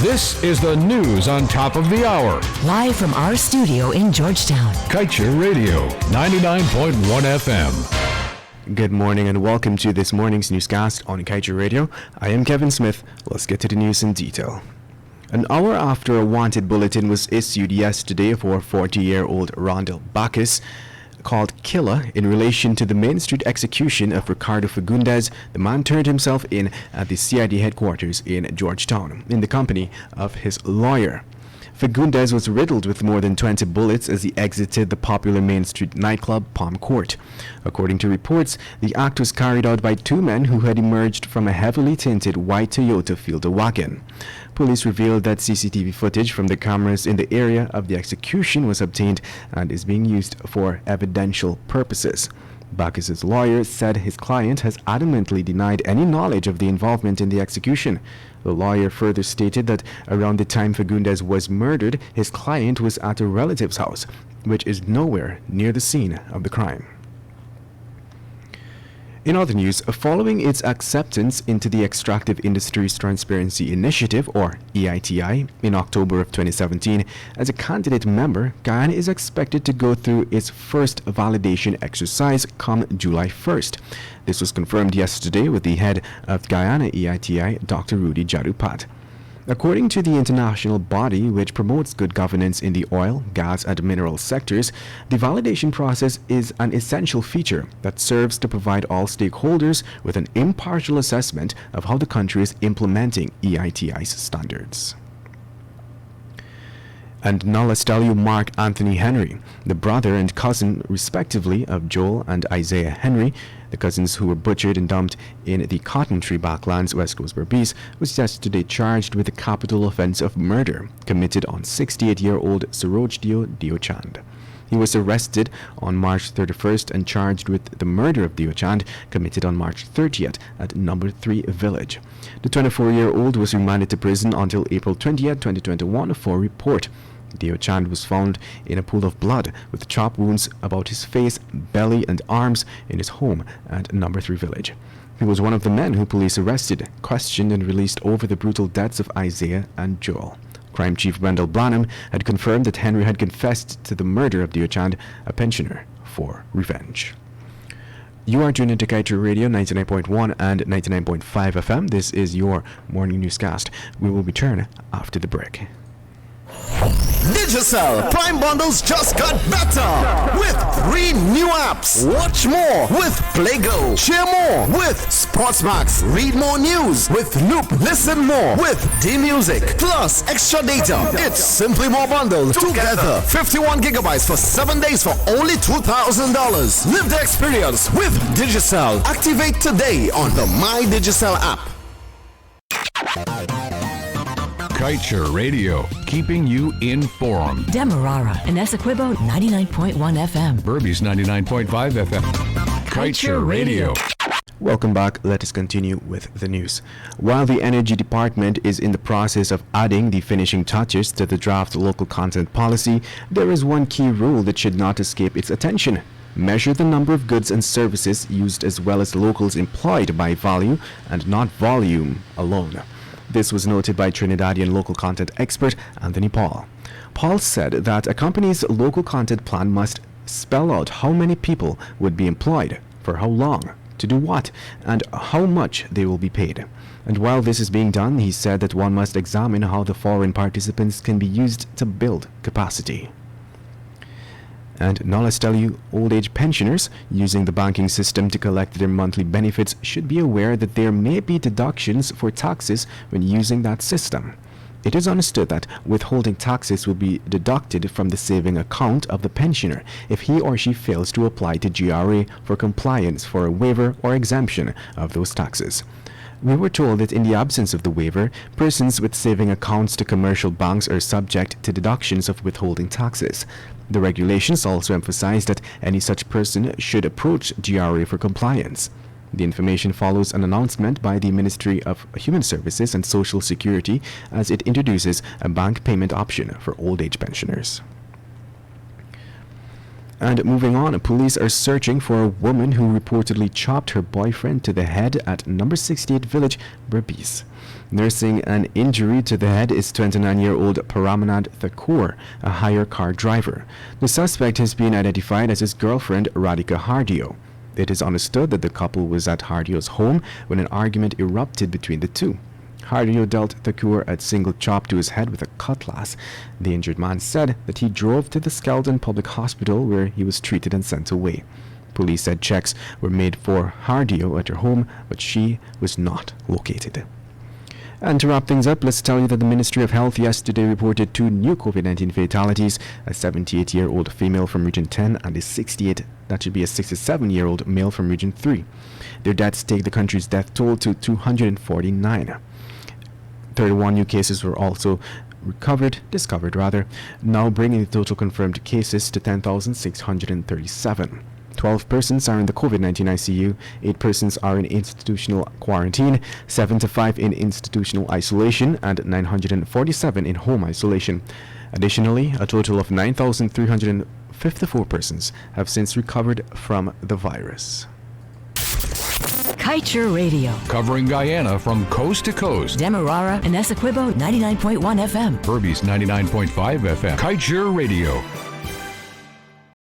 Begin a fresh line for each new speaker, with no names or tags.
This is the news on top of the hour.
Live from our studio in Georgetown.
Kaieteur Radio, 99.1 FM.
Good morning and welcome to this morning's newscast on Kaieteur Radio. I am Kevin Smith. Let's get to the news in detail. An hour after a wanted bulletin was issued yesterday for 40-year-old Rondell Bacchus, called Killer, in relation to the Main Street execution of Ricardo Fagundes, the man turned himself in at the CID headquarters in Georgetown in the company of his lawyer. Fagundes was riddled with more than 20 bullets as he exited the popular Main Street nightclub Palm Court. According to reports, the act was carried out by two men who had emerged from a heavily tinted white Toyota Fielder wagon. Police revealed that CCTV footage from the cameras in the area of the execution was obtained and is being used for evidential purposes. Bacchus' lawyer said his client has adamantly denied any knowledge of the involvement in the execution. The lawyer further stated that around the time Fagundes was murdered, his client was at a relative's house, which is nowhere near the scene of the crime. In other news, following its acceptance into the Extractive Industries Transparency Initiative, or EITI, in October of 2017, as a candidate member, Guyana is expected to go through its first validation exercise come July 1st. This was confirmed yesterday with the head of Guyana EITI, Dr. Rudy Jadupat. According to the international body which promotes good governance in the oil, gas and mineral sectors, the validation process is an essential feature that serves to provide all stakeholders with an impartial assessment of how the country is implementing EITI's standards. And now let's tell you Mark Anthony Henry, the brother and cousin respectively of Joel and Isaiah Henry, the cousins who were butchered and dumped in the Cotton Tree Backlands, West Coast Berbice, was yesterday charged with the capital offense of murder committed on 68-year-old Sorojdio Diochand. He was arrested on March 31st and charged with the murder of Diochand committed on March 30th at Number 3 Village. The 24-year-old was remanded to prison until April 20th, 2021 for report. Diochand was found in a pool of blood with chop wounds about his face, belly and arms in his home at Number 3 Village. He was one of the men who police arrested, questioned and released over the brutal deaths of Isaiah and Joel. Crime Chief Wendell Blanham had confirmed that Henry had confessed to the murder of Diochand, a pensioner, for revenge. You are tuned into Kaieteur Radio 99.1 and 99.5 FM. This is your morning newscast. We will return after the break.
Digicel Prime Bundles just got better with 3 new apps. Watch more with PlayGo. Share more with Sportsmax. Read more news with Loop. Listen more with D-Music. Plus extra data. It's simply more bundled together. 51 gigabytes for 7 days for only $2,000. Live the experience with Digicel. Activate today on the My Digicel app.
Kaieteur Radio, keeping you informed.
Demerara and Essequibo 99.1 FM.
Berbice 99.5 FM. Kaieteur Radio.
Welcome back. Let us continue with the news. While the Energy Department is in the process of adding the finishing touches to the draft local content policy, there is one key rule that should not escape its attention. Measure the number of goods and services used as well as locals employed by value and not volume alone. This was noted by Trinidadian local content expert Anthony Paul. Paul said that a company's local content plan must spell out how many people would be employed, for how long, to do what, and how much they will be paid. And while this is being done, he said that one must examine how the foreign participants can be used to build capacity. And now let's tell you, old age pensioners using the banking system to collect their monthly benefits should be aware that there may be deductions for taxes when using that system. It is understood that withholding taxes will be deducted from the saving account of the pensioner if he or she fails to apply to GRA for compliance for a waiver or exemption of those taxes. We were told that in the absence of the waiver, persons with saving accounts to commercial banks are subject to deductions of withholding taxes. The regulations also emphasize that any such person should approach GRA for compliance. The information follows an announcement by the Ministry of Human Services and Social Security as it introduces a bank payment option for old age pensioners. And moving on, police are searching for a woman who reportedly chopped her boyfriend to the head at number 68 Village, Berbice. Nursing an injury to the head is 29-year-old Paramanand Thakur, a hire car driver. The suspect has been identified as his girlfriend, Radhika Hardio. It is understood that the couple was at Hardio's home when an argument erupted between the two. Hardio dealt Thakur a single chop to his head with a cutlass. The injured man said that he drove to the Skeldon Public Hospital where he was treated and sent away. Police said checks were made for Hardio at her home, but she was not located. And to wrap things up, let's tell you that the Ministry of Health yesterday reported 2 new COVID-19 fatalities, a 78-year-old female from Region 10 and a 67-year-old male from Region 3. Their deaths take the country's death toll to 249. 31 new cases were also discovered, now bringing the total confirmed cases to 10,637. 12 persons are in the COVID-19 ICU, 8 persons are in institutional quarantine, 75 in institutional isolation, and 947 in home isolation. Additionally, a total of 9,354 persons have since recovered from the virus.
Kaieteur Radio.
Covering Guyana from coast to coast.
Demerara and Essequibo 99.1 FM.
Berbice 99.5 FM. Kaieteur Radio.